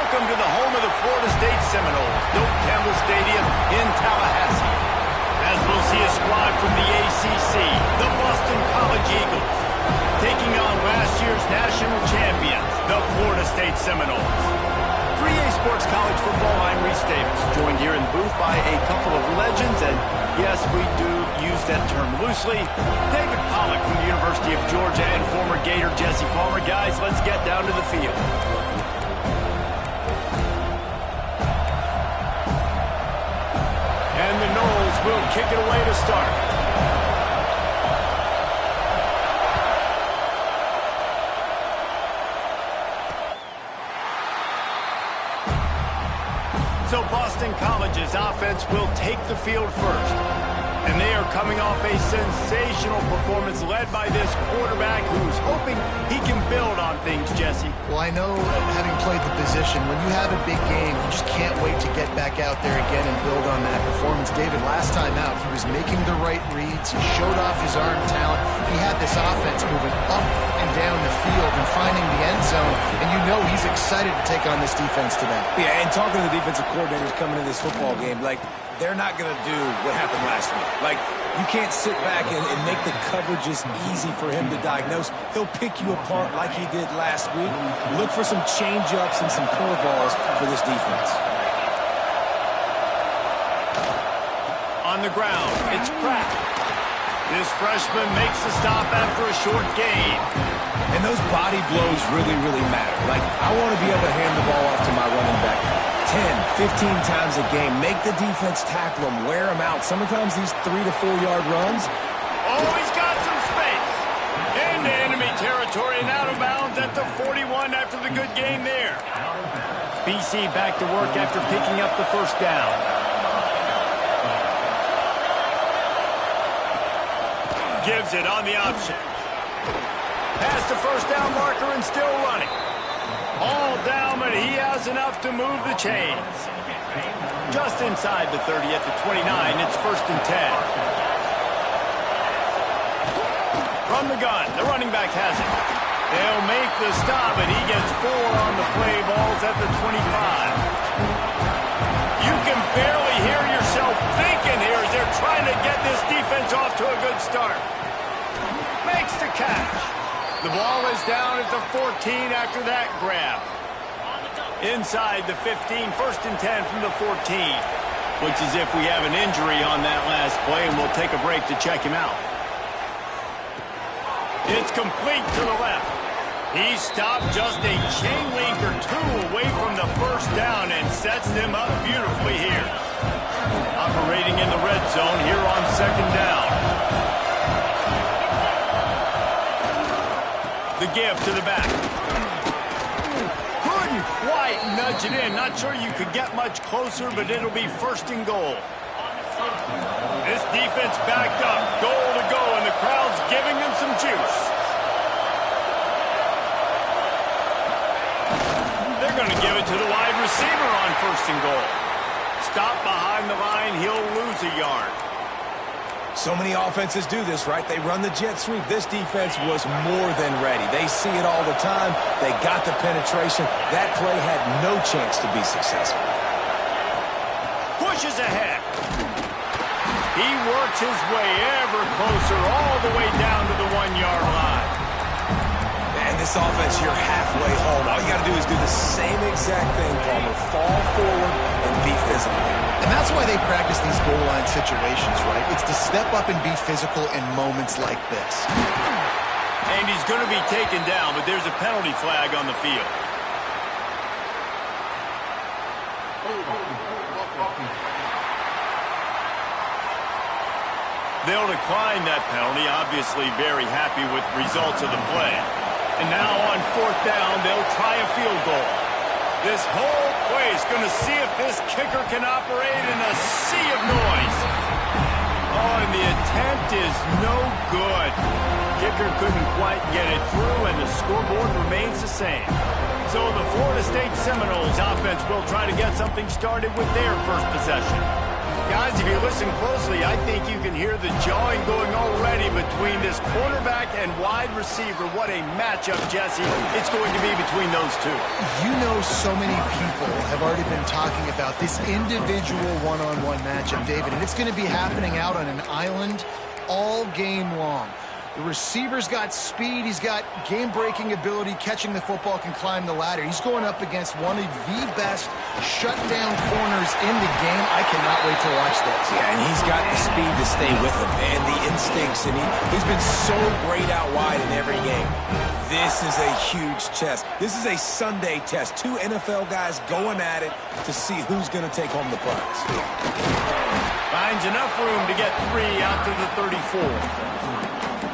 Welcome to the home of the Florida State Seminoles, Doak Campbell Stadium in Tallahassee. As we'll see a squad from the ACC, the Boston College Eagles, taking on last year's national champions, the Florida State Seminoles. For EA Sports College Football, I'm Reese Davis, joined here in the booth by a couple of legends, and yes, we do use that term loosely. David Pollack from the University of Georgia and former Gator Jesse Palmer. Guys, let's get down to the field. And the Noles will kick it away to start. So Boston College's offense will take the field first. And they are coming off a sensational performance led by this quarterback who's hoping he can build on things, Jesse. Well, I know, having played the position, when you have a big game, you just can't wait to get back out there again and build on that performance. David, last time out, he was making the right reads. He showed off his arm talent. He had this offense moving up and down the field and finding the end zone. And you know he's excited to take on this defense today. Yeah, and talking to the defensive coordinators coming into this football game, they're not going to do what happened last week. You can't sit back and make the coverages easy for him to diagnose. He'll pick you apart like he did last week. Look for some change-ups and some curveballs for this defense. On the ground, it's Pratt. This freshman makes the stop after a short gain. And those body blows really, really matter. I want to be able to hand the ball off to my running back 10, 15 times a game. Make the defense tackle him, wear him out. Sometimes these 3 to 4 yard runs. Oh, he's got some space. Into enemy territory and out of bounds at the 41 after the good game there. BC back to work after picking up the first down. Gives it on the option. Past the first down marker and still running. All down, but he has enough to move the chains. Just inside the 30 at the 29, it's 1st and 10. From the gun, the running back has it. They'll make the stop, and he gets 4 on the play. Balls at the 25. You can barely hear yourself thinking here as they're trying to get this defense off to a good start. Makes the catch. The ball is down at the 14 after that grab. Inside the 15, 1st and 10 from the 14. Looks as if we have an injury on that last play, and we'll take a break to check him out. It's complete to the left. He stopped just a chain link or 2 away from the first down and sets them up beautifully here. Operating in the red zone here on 2nd down. The give to the back. Couldn't quite nudge it in. Not sure you could get much closer, but it'll be 1st and goal. This defense backed up. Goal to go, and the crowd's giving them some juice. They're going to give it to the wide receiver on 1st and goal. Stop behind the line. He'll lose a yard. So many offenses do this, right? They run the jet sweep. This defense was more than ready. They see it all the time. They got the penetration. That play had no chance to be successful. Pushes ahead. He works his way ever closer all the way down to the 1-yard line. And this offense, you're halfway home. All you got to do is do the same exact thing, Palmer. Fall forward and be physical. And that's why they practice these goal line situations, right? It's to step up and be physical in moments like this. And he's going to be taken down, but there's a penalty flag on the field. They'll decline that penalty, obviously very happy with results of the play. And now on 4th down, they'll try a field goal. This whole place going to see if this kicker can operate in a sea of noise. Oh, and the attempt is no good. Kicker couldn't quite get it through, and the scoreboard remains the same. So the Florida State Seminoles offense will try to get something started with their first possession. Guys, if you listen closely, I think you can hear hear the jawing going already between this cornerback and wide receiver. What a matchup, Jesse, it's going to be between those two. You know, so many people have already been talking about this individual one-on-one matchup, David, and it's going to be happening out on an island all game long. The receiver's got speed, he's got game-breaking ability, catching the football, can climb the ladder. He's going up against one of the best shutdown corners in the game. I cannot wait to watch this. Yeah, and he's got the speed to stay with him and the instincts, and he's been so great out wide in every game. This is a huge test. This is a Sunday test. Two NFL guys going at it to see who's going to take home the prize. Finds enough room to get 3 out to the 34.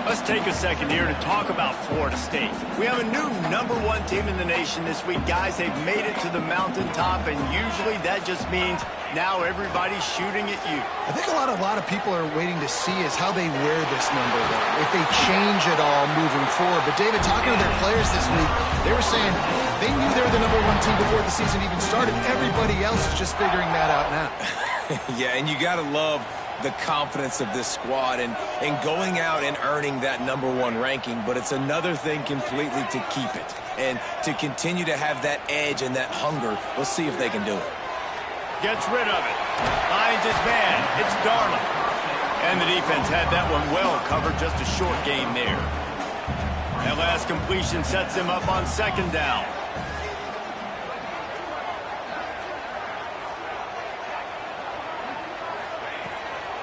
Let's take a second here to talk about Florida State. We have a new #1 team in the nation this week. Guys, they've made it to the mountaintop, and usually that just means now everybody's shooting at you. I think a lot of people are waiting to see is how they wear this #1, if they change it all moving forward. But, David, talking to their players this week, they were saying they knew they were the #1 team before the season even started. Everybody else is just figuring that out now. Yeah, and you got to love the confidence of this squad and going out and earning that #1 ranking, but it's another thing completely to keep it and to continue to have that edge and that hunger. We'll see if they can do it. Gets rid of it. Finds his man. It's Darnold. And the defense had that one well covered. Just a short gain there. That last completion sets him up on 2nd down.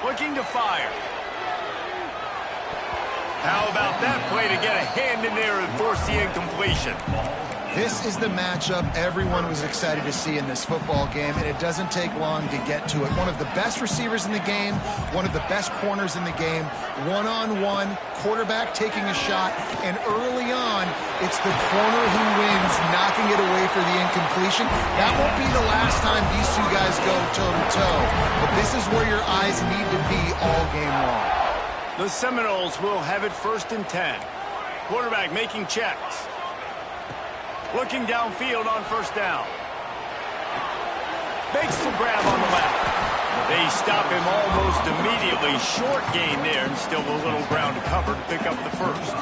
Looking to fire. How about that play to get a hand in there and force the incompletion? This is the matchup everyone was excited to see in this football game, and it doesn't take long to get to it. One of the best receivers in the game, one of the best corners in the game, one-on-one, quarterback taking a shot, and early on, it's the corner who wins, knocking it away for the incompletion. That won't be the last time these two guys go toe-to-toe, but this is where your eyes need to be all game long. The Seminoles will have it 1st and 10. Quarterback making checks. Looking downfield on 1st down. Makes the grab on the left. They stop him almost immediately. Short gain there, and still a little ground to cover to pick up the 1st.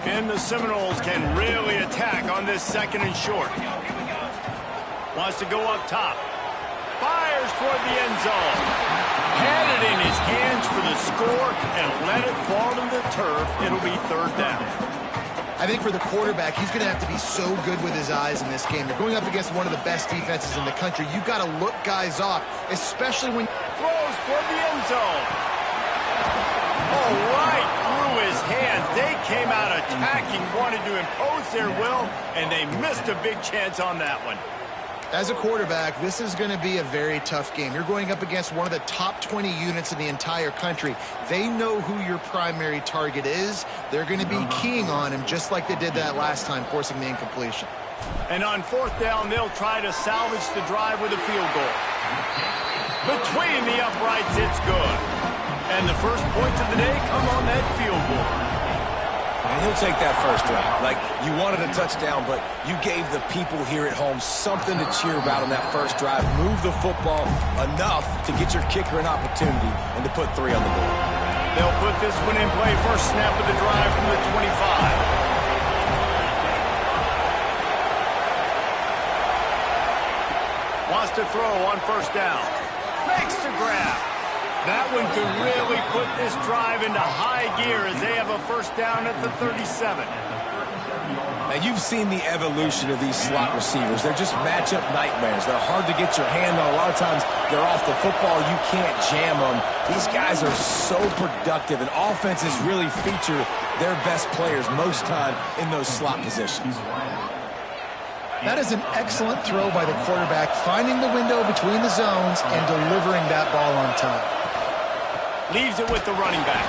And the Seminoles can really attack on this 2nd and short. Wants to go up top. Fires toward the end zone. Had it in his hands for the score and let it fall to the turf. It'll be 3rd down. I think for the quarterback, he's going to have to be so good with his eyes in this game. You're going up against one of the best defenses in the country. You've got to look guys off, especially when... Throws toward the end zone. Oh, right through his hands. They came out attacking, wanted to impose their will, and they missed a big chance on that one. As a quarterback, this is going to be a very tough game. You're going up against one of the top 20 units in the entire country. They know who your primary target is. They're going to be keying on him just like they did that last time, forcing the incompletion. And on 4th down, they'll try to salvage the drive with a field goal. Between the uprights, it's good. And the first points of the day come on that field goal. And he'll take that 1st drive. Like, you wanted a touchdown, but you gave the people here at home something to cheer about on that 1st drive. Move the football enough to get your kicker an opportunity and to put 3 on the board. They'll put this one in play. First snap of the drive from the 25. Wants to throw on 1st down. Makes the grab. That one could really put this drive into high gear as they have a 1st down at the 37. Now, you've seen the evolution of these slot receivers. They're just matchup nightmares. They're hard to get your hand on. A lot of times, they're off the football. You can't jam them. These guys are so productive, and offenses really feature their best players most time in those slot positions. That is an excellent throw by the quarterback, finding the window between the zones and delivering that ball on time. Leaves it with the running back.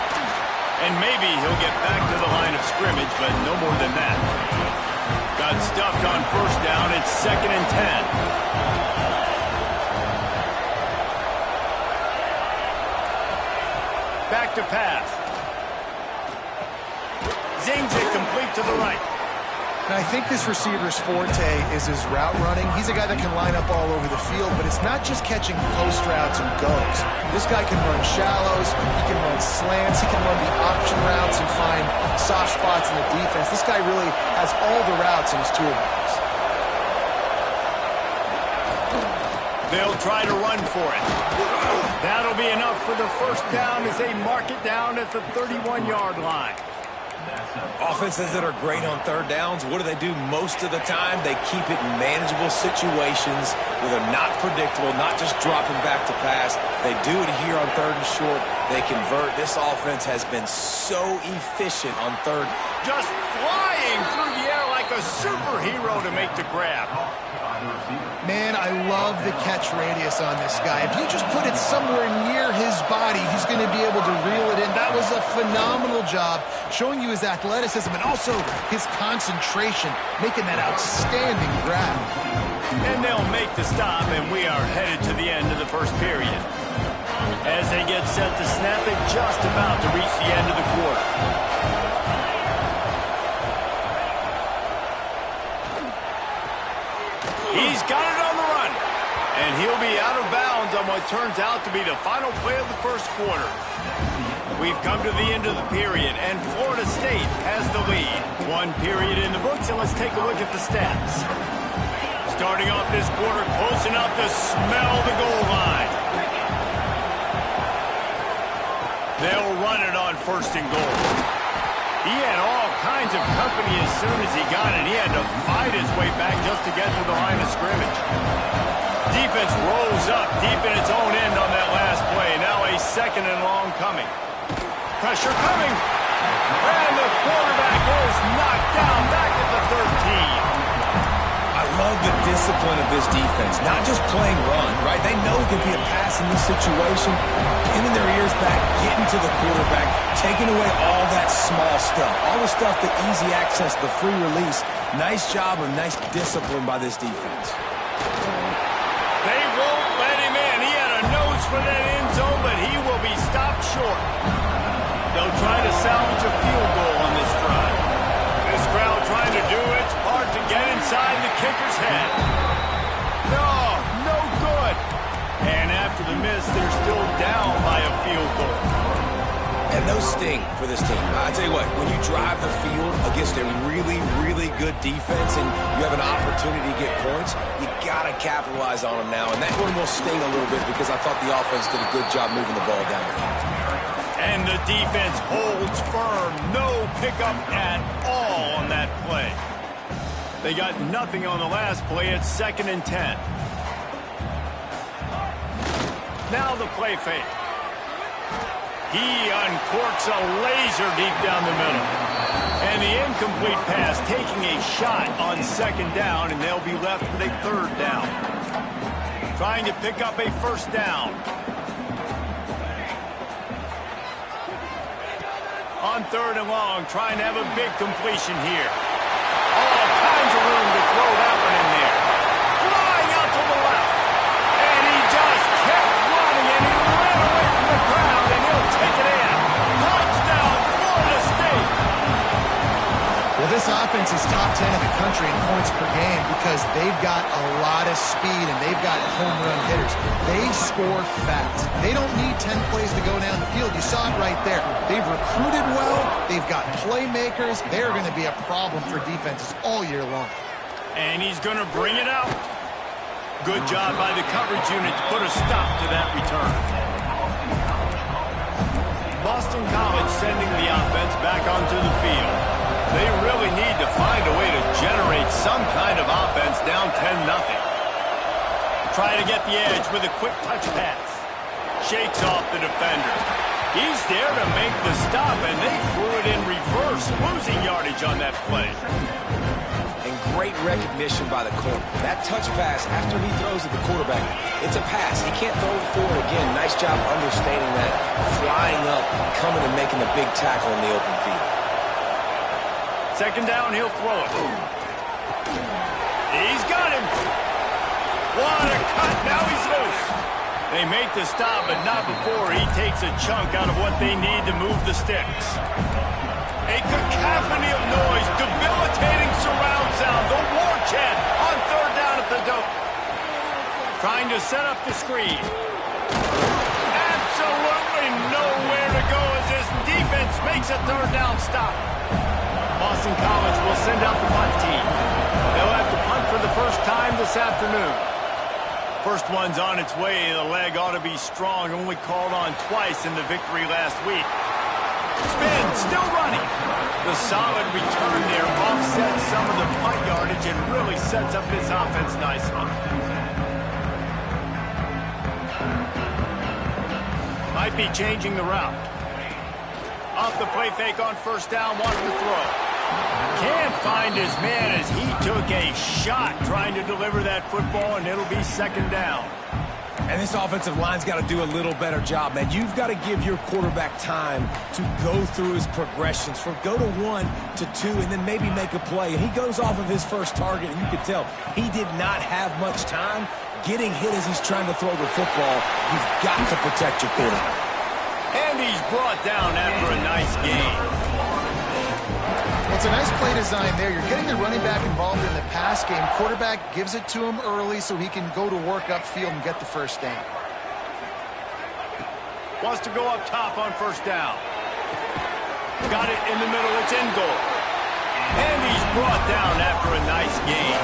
And maybe he'll get back to the line of scrimmage, but no more than that. Got stuffed on 1st down. It's 2nd and 10. Back to pass. Zings it complete to the right. And I think this receiver's forte is his route running. He's a guy that can line up all over the field, but it's not just catching post routes and goes. This guy can run shallows, he can run slants, he can run the option routes and find soft spots in the defense. This guy really has all the routes in his toolbox. They'll try to run for it. That'll be enough for the first down as they mark it down at the 31-yard line. Offenses that are great on third downs, what do? Most of the time, they keep it in manageable situations where they're not predictable, not just dropping back to pass. They do it here on third and short. They convert. This offense has been so efficient on third. Just flying through the air like a superhero to make the grab. Man, I love the catch radius on this guy. If you just put it somewhere near his body, he's going to be able to reel it in. That was a phenomenal job, showing you his athleticism and also his concentration, making that outstanding grab. And they'll make the stop, and we are headed to the end of the first period. As they get set to snap, they're just about to reach the end of the quarter. He's got it on the run, and he'll be out of bounds on what turns out to be the final play of the first quarter. We've come to the end of the period, and Florida State has the lead. One period in the books, and let's take a look at the stats. Starting off this quarter, close enough to smell the goal line. They'll run it on first and goal. He had all kinds of company as soon as he got it. He had to fight his way back just to get to the line of scrimmage. Defense rolls up deep in its own end on that last play. Now a second and long coming. Pressure coming. And the quarterback is knocked down back at the 13. I love the discipline of this defense. Not just playing run, right? They know it could be a pass in this situation. Pinning their ears back, getting to the quarterback, taking away all that small stuff. All the stuff, the easy access, the free release. Nice job and nice discipline by this defense. They won't let him in. He had a nose for that end zone, but he will be stopped short. They'll try to salvage a field goal on this drive. This crowd trying to do its part to get inside the kicker's head. No good. And after the miss, they're still down by a field goal. And those sting for this team. I tell you what, when you drive the field against a really, really good defense and you have an opportunity to get points, you got to capitalize on them now. And that one will sting a little bit because I thought the offense did a good job moving the ball down the field. And the defense holds firm. No pickup at all on that play. They got nothing on the last play. It's 2nd and 10. Now the play fake. He uncorks a laser deep down the middle. And the incomplete pass taking a shot on 2nd down, and they'll be left with a 3rd down. Trying to pick up a 1st down. On 3rd and long, trying to have a big completion here. All kinds of room to throw that one in there. Flying out to the left. And he just kept running, and he ran away from the crowd, and he'll take it in. Touchdown, Florida State. Well, this offense is top 10 in the country in points per game because they've got a lot of speed and they've got home run hitters. They score fast. They don't need 10 plays to go down the field. You saw it right there. They've recruited well. They've got playmakers. They're going to be a problem for defenses all year long. And he's going to bring it out. Good job by the coverage unit to put a stop to that return. Boston College sending the offense back onto the field. They really need to find a way to generate some kind of offense down 10-0. Try to get the edge with a quick touch pass. Shakes off the defender. He's there to make the stop, and they threw it in reverse, losing yardage on that play. And great recognition by the corner. That touch pass, after he throws at the quarterback, it's a pass. He can't throw it forward again. Nice job understanding that, flying up, coming and making the big tackle in the open field. 2nd down, he'll throw it. He's got him. What a cut. Now he's loose. They make the stop, but not before he takes a chunk out of what they need to move the sticks. A cacophony of noise, debilitating surround sound, the war chant on third down at the dope. Trying to set up the screen. Absolutely nowhere to go as this defense makes a third down stop. Boston College will send out the punt team. They'll have to punt for the first time this afternoon. First one's on its way. The leg ought to be strong. Only called on twice in the victory last week. Spin, still running. The solid return there offsets some of the punt yardage and really sets up this offense nicely. Might be changing the route. Off the play fake on first down, wants to throw. Can't find his man as he took a shot trying to deliver that football, and it'll be second down. And this offensive line's got to do a little better job, man. You've got to give your quarterback time to go through his progressions, from go to 1 to 2, and then maybe make a play. And he goes off of his first target, and you can tell he did not have much time getting hit as he's trying to throw the football. You've got to protect your quarterback. And he's brought down after a nice gain. Well, it's a nice play design there. You're getting the running back involved in the pass game. Quarterback gives it to him early so he can go to work upfield and get the first down. Wants to go up top on first down. Got it in the middle. It's in goal. And he's brought down after a nice gain.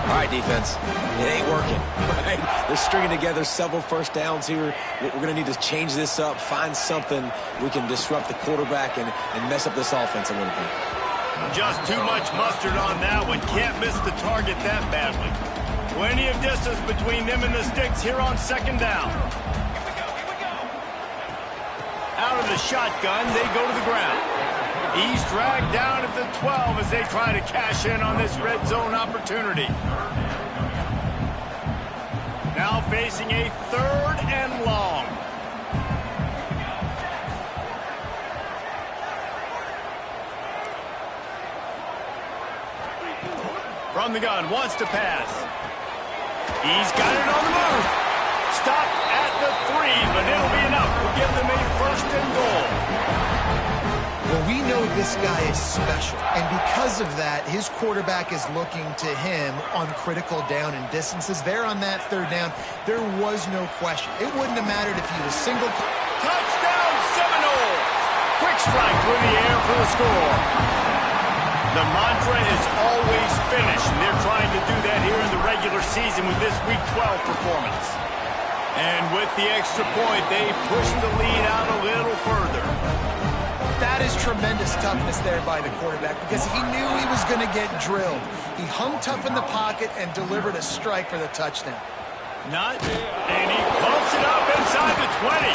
All right, defense, it ain't working, right? They're stringing together several first downs here. We're going to need to change this up, find something we can disrupt the quarterback and mess up this offense a little bit. Just too much mustard on that one. Can't miss the target that badly. Plenty of distance between them and the sticks here on second down. Out of the shotgun, they go to the ground. He's dragged down at the 12 as they try to cash in on this red zone opportunity. Now facing a third and long. From the gun, wants to pass. He's got it on the move. Stopped at the 3, but it'll be enough to give them a first and goal. Well, we know this guy is special, and because of that, his quarterback is looking to him on critical down and distances. There on that third down, there was no question. It wouldn't have mattered if he was single. Touchdown, Seminoles! Quick strike through the air for the score. The mantra is always finish, and they're trying to do that here in the regular season with this Week 12 performance. And with the extra point, they push the lead out a little further. That is tremendous toughness there by the quarterback because he knew he was going to get drilled. He hung tough in the pocket and delivered a strike for the touchdown. And he pumps it up inside the 20.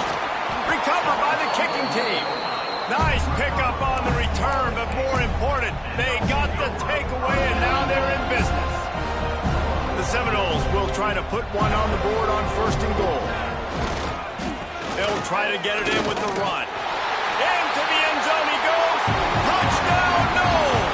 Recovered by the kicking team. Nice pickup on the return, but more important, they got the takeaway, and now they're in business. The Seminoles will try to put one on the board on first and goal. They'll try to get it in with the run. Into the end zone he goes. Touchdown, Noles!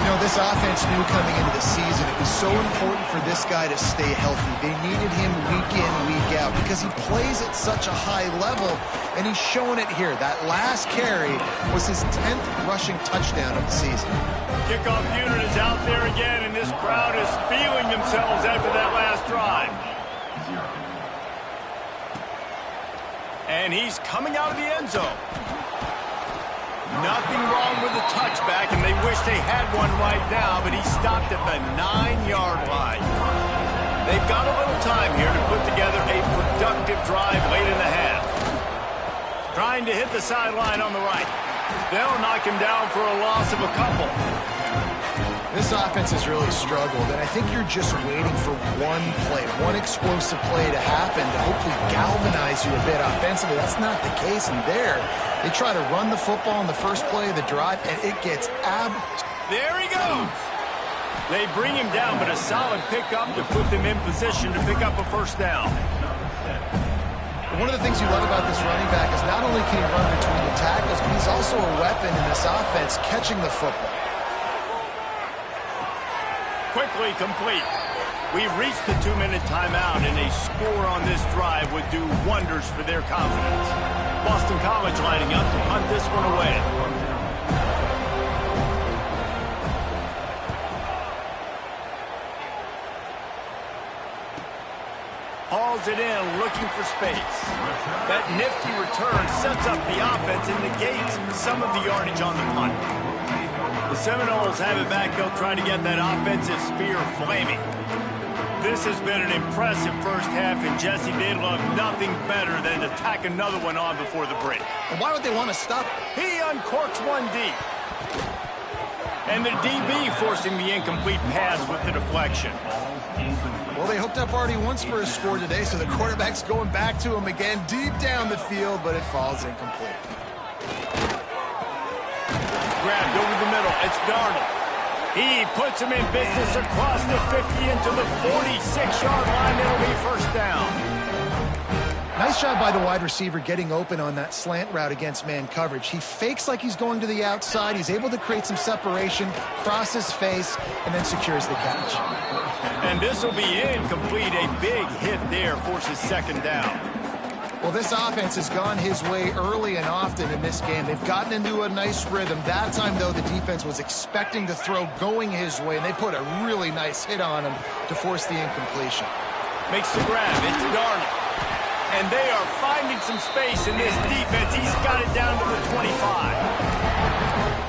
You know, this offense knew coming into the season it was so important for this guy to stay healthy. They needed him week in, week out because he plays at such a high level, and he's showing it here. That last carry was his 10th rushing touchdown of the season. Kickoff unit is out there again, and this crowd is feeling themselves after that last drive. And he's coming out of the end zone. Nothing wrong with the touchback, and they wish they had one right now, but he stopped at the 9-yard line. They've got a little time here to put together a productive drive late in the half. Trying to hit the sideline on the right. They'll knock him down for a loss of a couple. This offense has really struggled, and I think you're just waiting for one play, one explosive play to happen to hopefully galvanize you a bit offensively. That's not the case, and there, they try to run the football in the first play of the drive, and it gets There he goes! They bring him down, but a solid pickup to put them in position to pick up a first down. One of the things you love about this running back is not only can he run between the tackles, but he's also a weapon in this offense catching the football. Quickly complete. We've reached the 2-minute timeout, and a score on this drive would do wonders for their confidence. Boston College lining up to punt this one away. Hauls it in, looking for space. That nifty return sets up the offense and negates some of the yardage on the punt. The Seminoles have it back. They'll try to get that offensive spear flaming. This has been an impressive first half, and Jesse, they'd love nothing better than to tack another one on before the break. And why would they want to stop? He uncorks one deep. And the DB forcing the incomplete pass with the deflection. Well, they hooked up already once for a score today, so the quarterback's going back to him again deep down the field, but it falls incomplete. Grabbed over the middle. It's Darnold. He puts him in business across the 50 into the 46-yard line. It'll be first down. Nice job by the wide receiver getting open on that slant route against man coverage. He fakes like he's going to the outside. He's able to create some separation, cross his face, and then secures the catch. And this will be incomplete. A big hit there forces second down. Well, this offense has gone his way early and often in this game. They've gotten into a nice rhythm. That time, though, the defense was expecting to throw going his way, and they put a really nice hit on him to force the incompletion. Makes the grab. It's Darnold. And they are finding some space in this defense. He's got it down to the 25.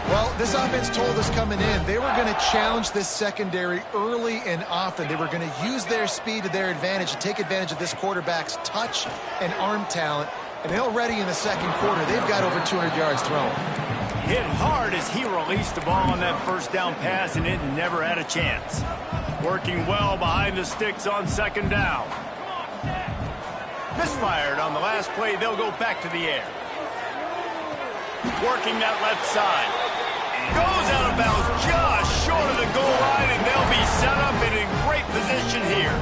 Well, this offense told us coming in they were going to challenge this secondary early and often. They were going to use their speed to their advantage and take advantage of this quarterback's touch and arm talent. And already in the second quarter, they've got over 200 yards thrown. Hit hard as he released the ball on that first down pass, and it never had a chance. Working well behind the sticks on second down. Misfired on the last play. They'll go back to the air. Working that left side. Goes out of bounds just short of the goal line, and they'll be set up and in great position here.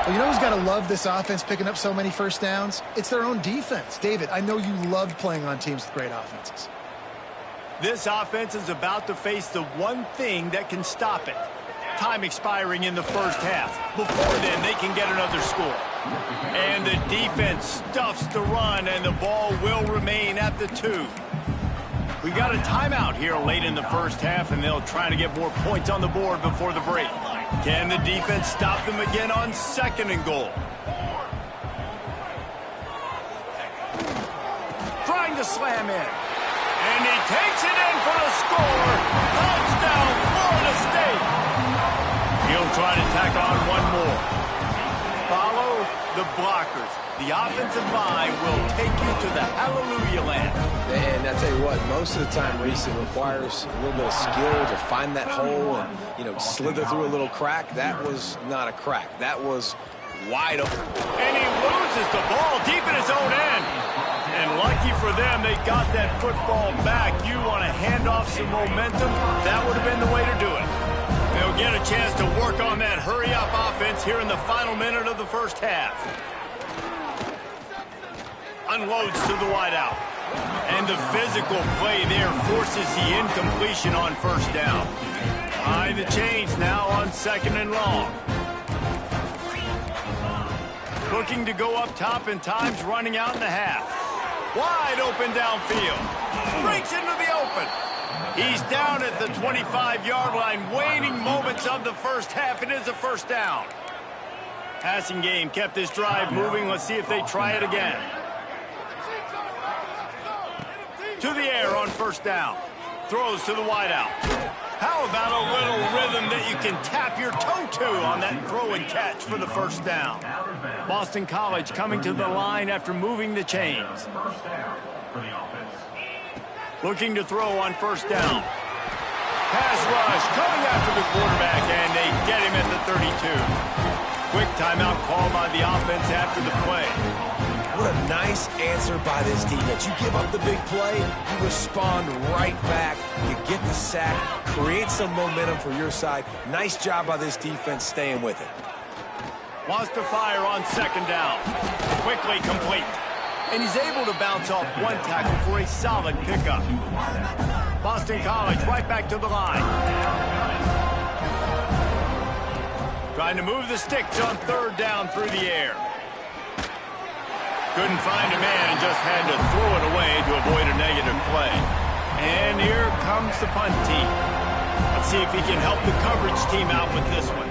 Well, you know who's got to love this offense picking up so many first downs? It's their own defense. David, I know you loved playing on teams with great offenses. This offense is about to face the one thing that can stop it. Time expiring in the first half. Before then, they can get another score. And the defense stuffs the run, and the ball will remain at the 2. We got a timeout here late in the first half, and they'll try to get more points on the board before the break. Can the defense stop them again on second and goal? Trying to slam in. And he takes it in for the score. Touchdown, Florida State. He'll try to tack on one more. Follow the blockers. The offensive line will take you to the hallelujah land. And I tell you what, most of the time, Reese, it requires a little bit of skill to find that hole and, slither through a little crack. That was not a crack. That was wide open. And he loses the ball deep in his own end. And lucky for them, they got that football back. You want to hand off some momentum? That would have been the way to do it. They'll get a chance to work on that hurry-up offense here in the final minute of the first half. Unloads to the wideout. And the physical play there forces the incompletion on first down. Behind the chains now on second and long. Looking to go up top, and time's running out in the half. Wide open downfield. Breaks into the open. He's down at the 25-yard line. Waning moments of the first half. It is a first down. Passing game kept this drive moving. Let's see if they try it again. To the air on first down. Throws to the wideout. How about a little rhythm that you can tap your toe to on that throw and catch for the first down? Boston College coming to the line after moving the chains. Looking to throw on first down. Pass rush coming after the quarterback, and they get him at the 32. Quick timeout called by the offense after the play. What a nice answer by this defense. You give up the big play, you respond right back. You get the sack, create some momentum for your side. Nice job by this defense staying with it. Wants to fire on second down. Quickly complete. And he's able to bounce off one tackle for a solid pickup. Boston College right back to the line. Trying to move the sticks on third down through the air. Couldn't find a man and just had to throw it away to avoid a negative play. And here comes the punt team. Let's see if he can help the coverage team out with this one.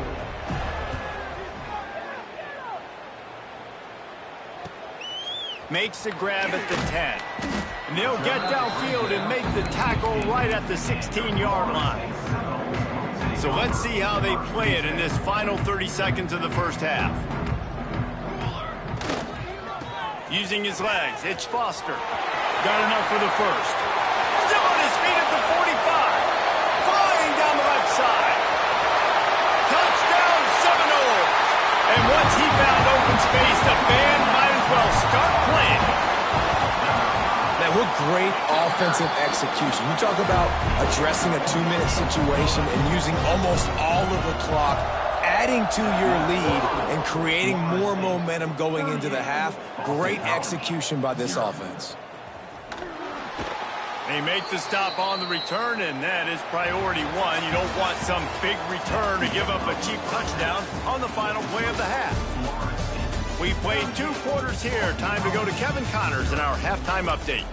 Makes the grab at the 10. And they'll get downfield and make the tackle right at the 16-yard line. So let's see how they play it in this final 30 seconds of the first half. Using his legs, it's Foster. Got enough for the first. Still on his feet at the 45. Flying down the left side. Touchdown Seminoles. And once he found open space, the band might as well start playing. Man, what great offensive execution. You talk about addressing a 2-minute situation and using almost all of the clock, adding to your lead and creating more momentum going into the half. Great execution by this offense. They make the stop on the return, and that is priority one. You don't want some big return to give up a cheap touchdown on the final play of the half. We played 2 quarters here. Time to go to Kevin Connors in our halftime update.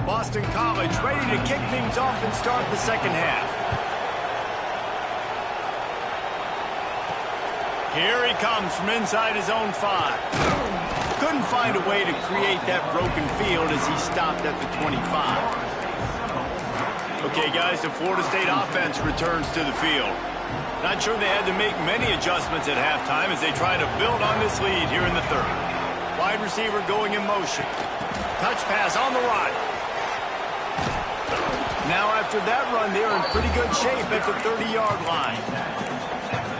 Boston College ready to kick things off and start the second half. Here he comes from inside his own 5. Couldn't find a way to create that broken field as he stopped at the 25. Okay, guys, the Florida State offense returns to the field. Not sure they had to make many adjustments at halftime as they try to build on this lead here in the third. Wide receiver going in motion. Touch pass on the run. Now after that run, they're in pretty good shape at the 30-yard line.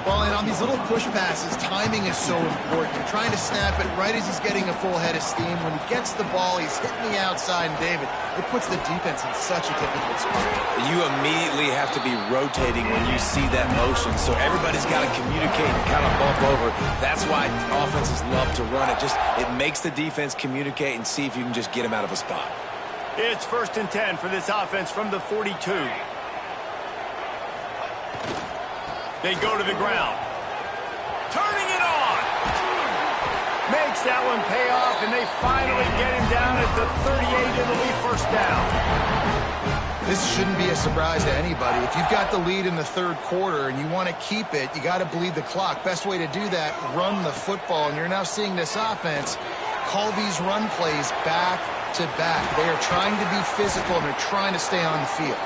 Well, and on these little push passes, timing is so important. You're trying to snap it right as he's getting a full head of steam. When he gets the ball, he's hitting the outside, and David, it puts the defense in such a difficult spot. You immediately have to be rotating when you see that motion, so everybody's got to communicate and kind of bump over. That's why offenses love to run it. It makes the defense communicate and see if you can just get him out of a spot. It's 1st and 10 for this offense from the 42. They go to the ground. Turning it on. Makes that one pay off, and they finally get him down at the 38 in the lead first down. This shouldn't be a surprise to anybody. If you've got the lead in the third quarter and you want to keep it, you got to bleed the clock. Best way to do that, run the football. And you're now seeing this offense call these run plays back to back. They are trying to be physical, and they're trying to stay on the field.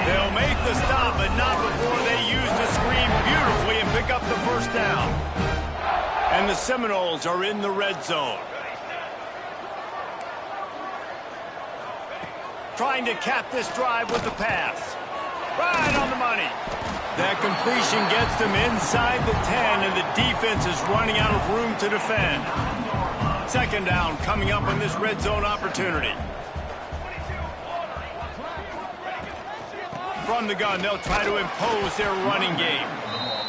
They'll make the stop, but not before they use the screen beautifully and pick up the first down. And the Seminoles are in the red zone. Trying to cap this drive with the pass. Right on the money. That completion gets them inside the 10, and the defense is running out of room to defend. Second down coming up on this red zone opportunity. From the gun, they'll try to impose their running game.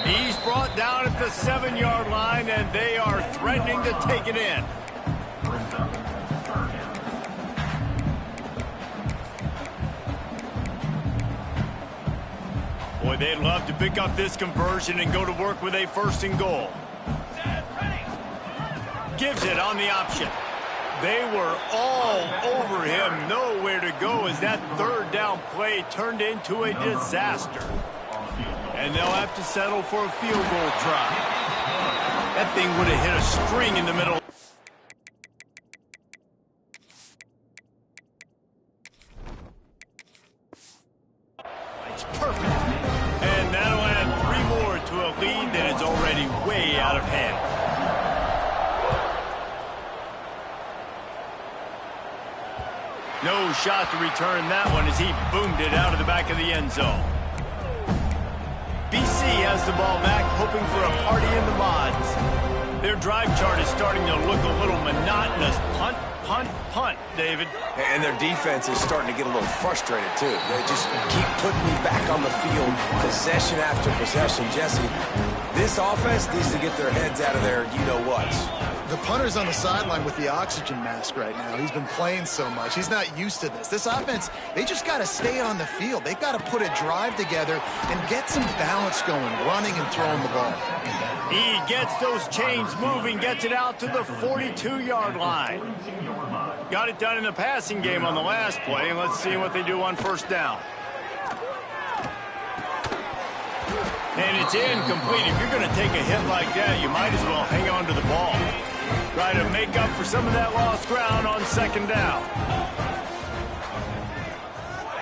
He's brought down at the 7-yard line, and they are threatening to take it in. Boy, they'd love to pick up this conversion and go to work with a 1st and goal. Gives it on the option. They were all over him, nowhere to go as that 3rd down play turned into a disaster. And they'll have to settle for a field goal try. That thing would have hit a string in the middle. It's perfect. And that'll add 3 more to a lead that is already way out of hand. No shot to return that one as he boomed it out of the back of the end zone. BC has the ball back, hoping for a party in the mods. Their drive chart is starting to look a little monotonous. Punt, punt, punt, David. And their defense is starting to get a little frustrated, too. They just keep putting me back on the field, possession after possession. Jesse, this offense needs to get their heads out of there, you-know-what. The punter's on the sideline with the oxygen mask right now. He's been playing so much. He's not used to this. This offense, they just got to stay on the field. They've got to put a drive together and get some balance going, running and throwing the ball. He gets those chains moving, gets it out to the 42-yard line. Got it done in the passing game on the last play, and let's see what they do on first down. And it's incomplete. If you're going to take a hit like that, you might as well hang on to the ball. Try to make up for some of that lost ground on second down.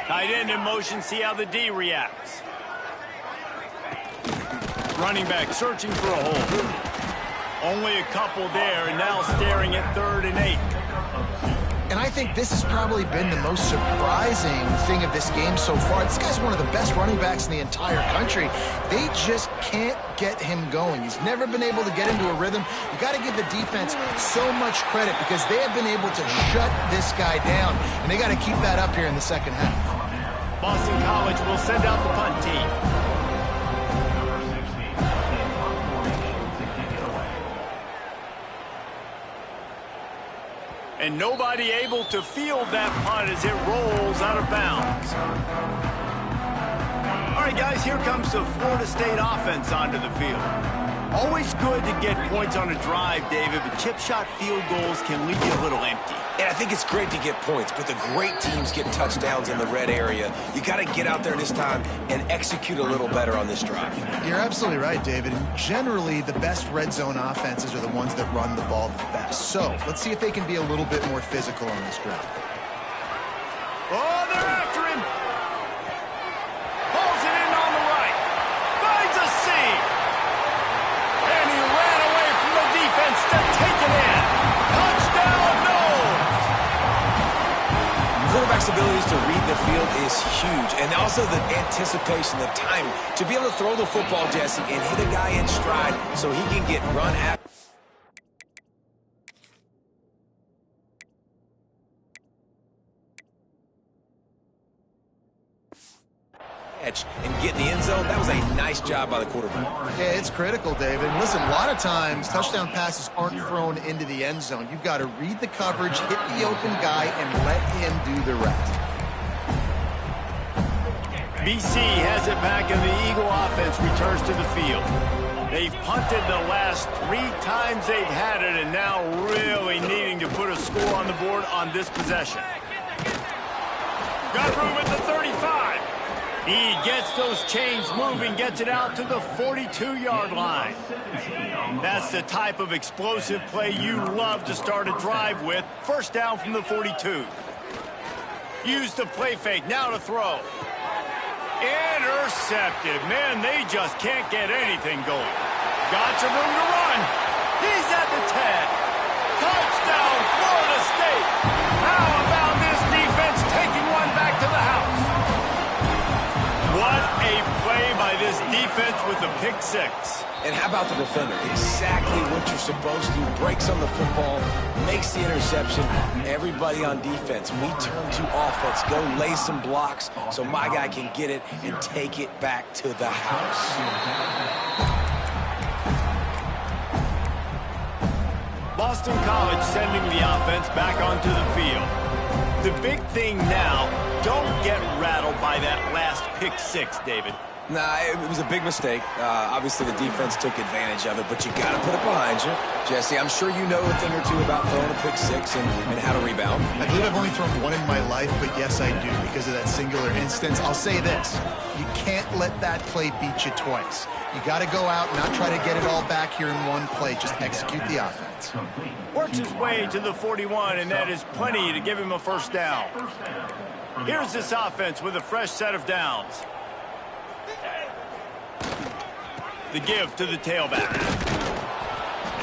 Tight end in motion, see how the D reacts. Running back searching for a hole. Only a couple there, and now staring at 3rd and 8. And I think this has probably been the most surprising thing of this game so far. This guy's one of the best running backs in the entire country. They just can't get him going. He's never been able to get into a rhythm. You got to give the defense so much credit because they have been able to shut this guy down, and they got to keep that up here in the second half. Boston College will send out the punt team. And nobody able to field that punt as it rolls out of bounds. All right, guys, here comes the Florida State offense onto the field. Always good to get points on a drive, David, but chip shot field goals can leave you a little empty. And I think it's great to get points, but the great teams get touchdowns in the red area. You got to get out there this time and execute a little better on this drive. You're absolutely right, David. And generally, the best red zone offenses are the ones that run the ball the best. So let's see if they can be a little bit more physical on this drive. Oh, they're after him. Pulls it in on the right. Finds a seam. And he ran away from the defense to take it in. Touchdown, no! Quarterback's abilities to read the field is huge, and also the anticipation, the time to be able to throw the football, Jesse, and hit a guy in stride so he can get run at. And get in the end zone. That was a nice job by the quarterback. Yeah, it's critical, David. And listen, a lot of times touchdown passes aren't thrown into the end zone. You've got to read the coverage, hit the open guy, and let him do the rest. BC has it back, and the Eagle offense returns to the field. They've punted the last 3 times they've had it, and now really needing to put a score on the board on this possession. Got room at the 35. He gets those chains moving, gets it out to the 42-yard line. That's the type of explosive play you love to start a drive with. First down from the 42. Use the play fake, now to throw. Intercepted. Man, they just can't get anything going. Got some room to run. He's at the 10. Touchdown, Florida State. How about this defense taking one back to the house? What a play by this defense with the pick 6. And how about the defender? Exactly what you're supposed to. Breaks on the football, makes the interception. Everybody on defense, we turn to offense. Go lay some blocks so my guy can get it and take it back to the house. Boston College sending the offense back onto the field. The big thing now, don't get rattled by that last pick 6, David. Nah, it was a big mistake. Obviously, the defense took advantage of it, but you got to put it behind you. Jesse, I'm sure you know a thing or two about throwing a pick 6 and how to rebound. I believe I've only thrown one in my life, but yes, I do because of that singular instance. I'll say this. You can't let that play beat you twice. You got to go out and not try to get it all back here in one play. Just execute the offense. Works his way to the 41, and that is plenty to give him a first down. Here's this offense with a fresh set of downs. The give to the tailback.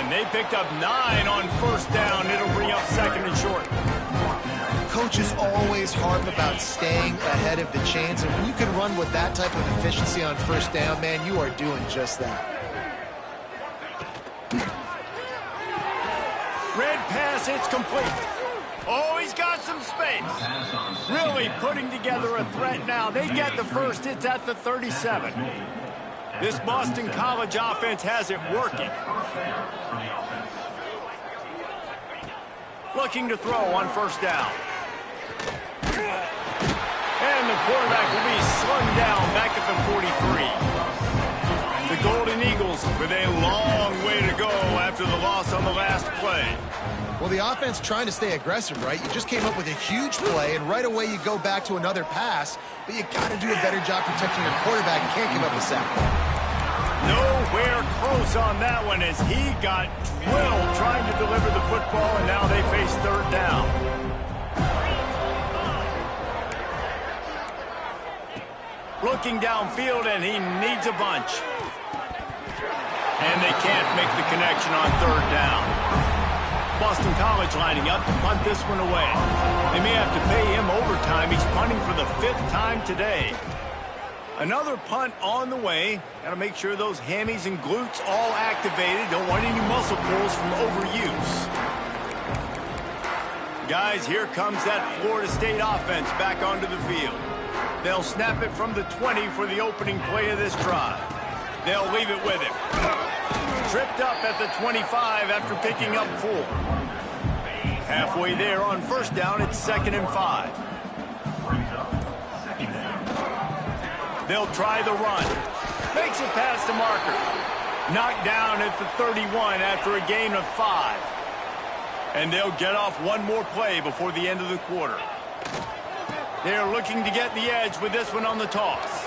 And they picked up 9 on first down. It'll bring up second and short. Coaches always harp about staying ahead of the chains, and when you can run with that type of efficiency on first down, man, you are doing just that. Red pass, it's complete. Oh, he's got some space. Really putting together a threat now. They get the first. It's at the 37. This Boston College offense has it working. Looking to throw on first down. And the quarterback will be slung down back at the 43. The Golden Eagles with a long way to go after the loss on the last play. Well, the offense trying to stay aggressive, right? You just came up with a huge play, and right away you go back to another pass, but you got to do a better job protecting your quarterback. You can't give up a sack. Nowhere close on that one as he got drilled trying to deliver the football, and now they face third down. Looking downfield, and he needs a bunch. And they can't make the connection on third down. Boston College lining up to punt this one away. They may have to pay him overtime. He's punting for the 5th time today. Another punt on the way. Got to make sure those hammies and glutes all activated. Don't want any muscle pulls from overuse. Guys, here comes that Florida State offense back onto the field. They'll snap it from the 20 for the opening play of this drive. They'll leave it with him. Tripped up at the 25 after picking up 4. Halfway there on first down, it's 2nd and 5. They'll try the run. Makes it past the marker. Knocked down at the 31 after a gain of 5. And they'll get off one more play before the end of the quarter. They're looking to get the edge with this one on the toss.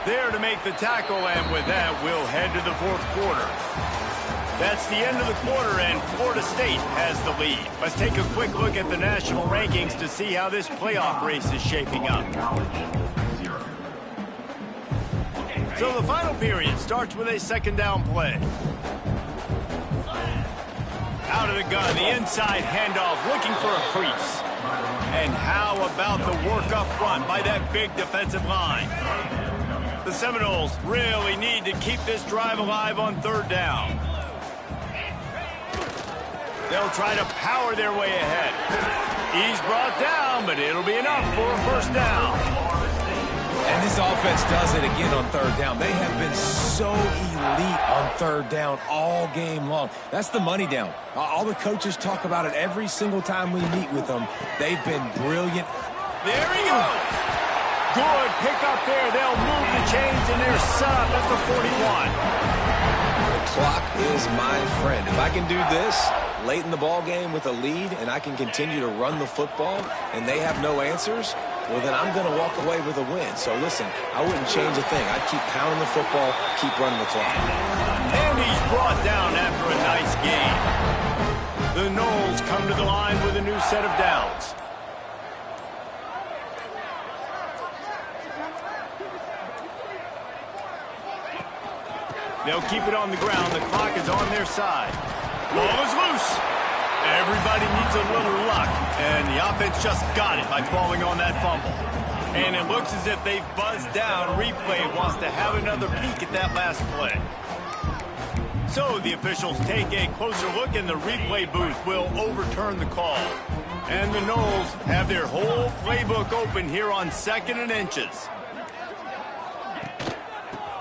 There to make the tackle, and with that, we'll head to the 4th quarter. That's the end of the quarter, and Florida State has the lead. Let's take a quick look at the national rankings to see how this playoff race is shaping up. So the final period starts with a 2nd down play. Out of the gun, the inside handoff, looking for a crease. And how about the work up front by that big defensive line? The Seminoles really need to keep this drive alive on 3rd down. They'll try to power their way ahead. He's brought down, but it'll be enough for a first down. And this offense does it again on 3rd down. They have been so elite on 3rd down all game long. That's the money down. All the coaches talk about it every single time we meet with them. They've been brilliant. There he goes. Good pick up there. They'll move the chains, and they're set up at the 41. The clock is my friend. If I can do this late in the ball game with a lead and I can continue to run the football and they have no answers, well, then I'm going to walk away with a win. So, listen, I wouldn't change a thing. I'd keep pounding the football, keep running the clock. And he's brought down after a nice gain. The Noles come to the line with a new set of downs. They'll keep it on the ground. The clock is on their side. Ball is loose. Everybody needs a little luck, and the offense just got it by falling on that fumble. And it looks as if they've buzzed down. Replay wants to have another peek at that last play. So the officials take a closer look, and the replay booth will overturn the call. And the Noles have their whole playbook open here on 2nd and inches.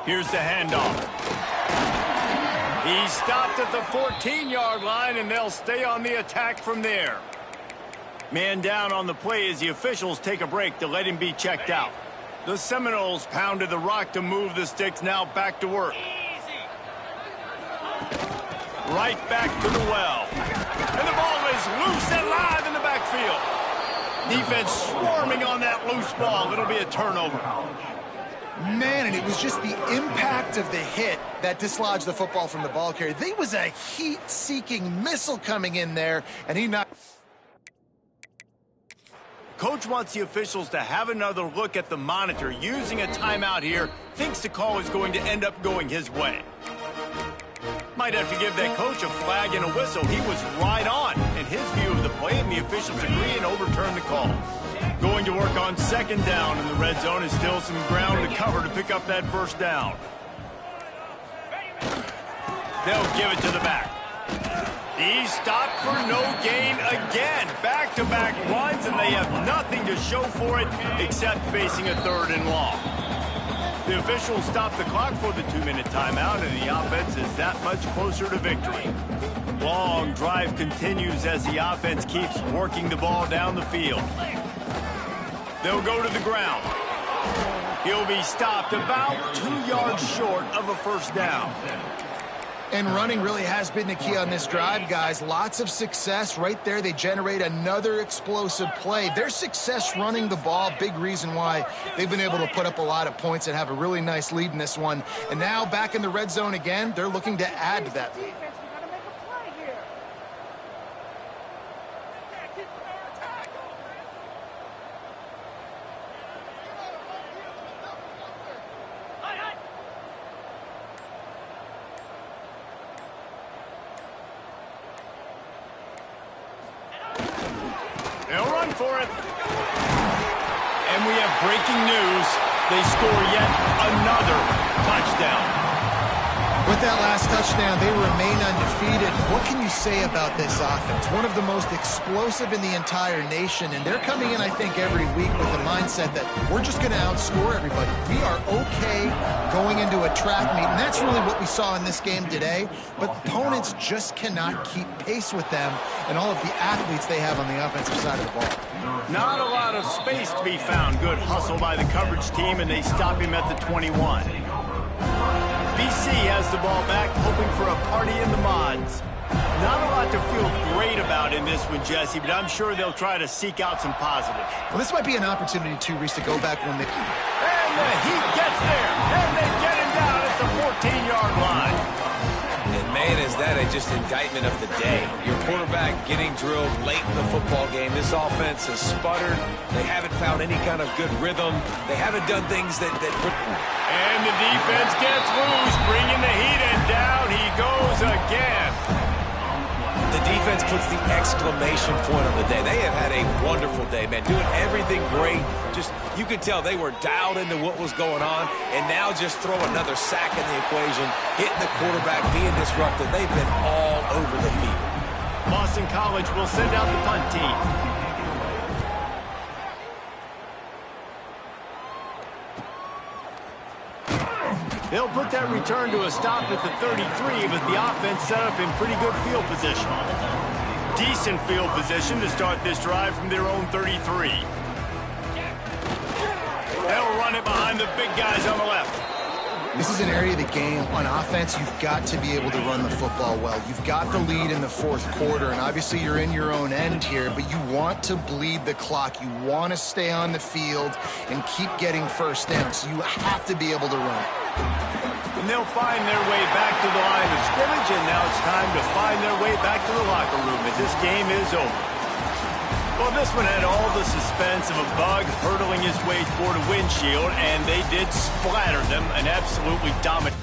Here's the handoff. He stopped at the 14-yard line, and they'll stay on the attack from there. Man down on the play as the officials take a break to let him be checked out. The Seminoles pounded the rock to move the sticks, now back to work. Right back to the well. And the ball is loose and live in the backfield. Defense swarming on that loose ball. It'll be a turnover. Man, and it was just the impact of the hit that dislodged the football from the ball carrier. There was a heat-seeking missile coming in there, and he knocked. Coach wants the officials to have another look at the monitor. Using a timeout here, thinks the call is going to end up going his way. Might have to give that coach a flag and a whistle. He was right on in his view of the play, and the officials agree and overturn the call. Going to work on 2nd down in the red zone, and still some ground to cover to pick up that first down. They'll give it to the back. He stopped for no gain again. Back-to-back runs, and they have nothing to show for it except facing a 3rd and long. The officials stop the clock for the 2-minute timeout, and the offense is that much closer to victory. Long drive continues as the offense keeps working the ball down the field. They'll go to the ground. He'll be stopped about 2 yards short of a first down. And running really has been the key on this drive, guys. Lots of success right there. They generate another explosive play. Their success running the ball, big reason why they've been able to put up a lot of points and have a really nice lead in this one. And now back in the red zone again, they're looking to add to that lead. They'll run for it. And we have breaking news. They score yet another touchdown. With that last touchdown, they remain undefeated. What can you say about this offense? One of the most explosive in the entire nation, and they're coming in, I think, every week with the mindset that we're just going to outscore everybody. We are okay going into a track meet, and that's really what we saw in this game today. But opponents just cannot keep pace with them and all of the athletes they have on the offensive side of the ball. Not a lot of space to be found. Good hustle by the coverage team, and they stop him at the 21. BC has the ball back, hoping for a party in the mods. Not a lot to feel great about in this one, Jesse, but I'm sure they'll try to seek out some positives. Well, this might be an opportunity, too, Reese, to go back when they... And the Heat gets there, and they get him down at the 14-yard line. And man, is that just indictment of the day. Your quarterback getting drilled late in the football game. This offense has sputtered. They haven't found any kind of good rhythm. They haven't done things that... And the defense gets loose, bringing the Heat, and down he goes again. The defense puts the exclamation point on the day. They have had a wonderful day, man. Doing everything great. Just, you could tell they were dialed into what was going on. And now just throw another sack in the equation, hitting the quarterback, being disruptive. They've been all over the field. Boston College will send out the punt team. They'll put that return to a stop at the 33, but the offense set up in pretty good field position. Decent field position to start this drive from their own 33. They'll run it behind the big guys on the left. This is an area of the game. On offense, you've got to be able to run the football well. You've got the lead in the fourth quarter, and obviously you're in your own end here, but you want to bleed the clock. You want to stay on the field and keep getting first down, so you have to be able to run. And they'll find their way back to the line of scrimmage, and now it's time to find their way back to the locker room as this game is over. Well, this one had all the suspense of a bug hurtling his way toward a windshield, and they did splatter them, an absolutely dominant...